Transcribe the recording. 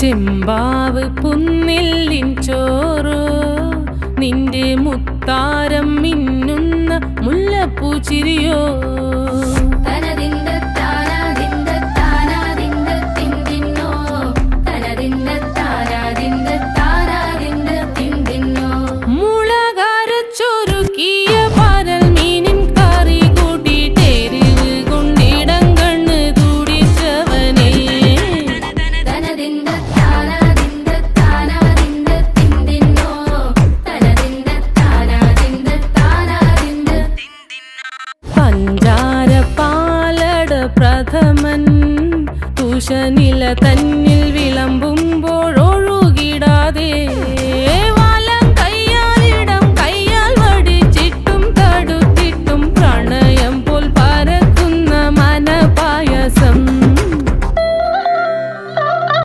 ചെമ്പാവ് പുന്നില്ലിൻ ചോറോ നിന്റെ മുത്താരം മിന്നുന്ന മുല്ലപ്പൂച്ചിരിയോ പഞ്ചാര പാലട പ്രഥമൻ തുഷനില തന്നെ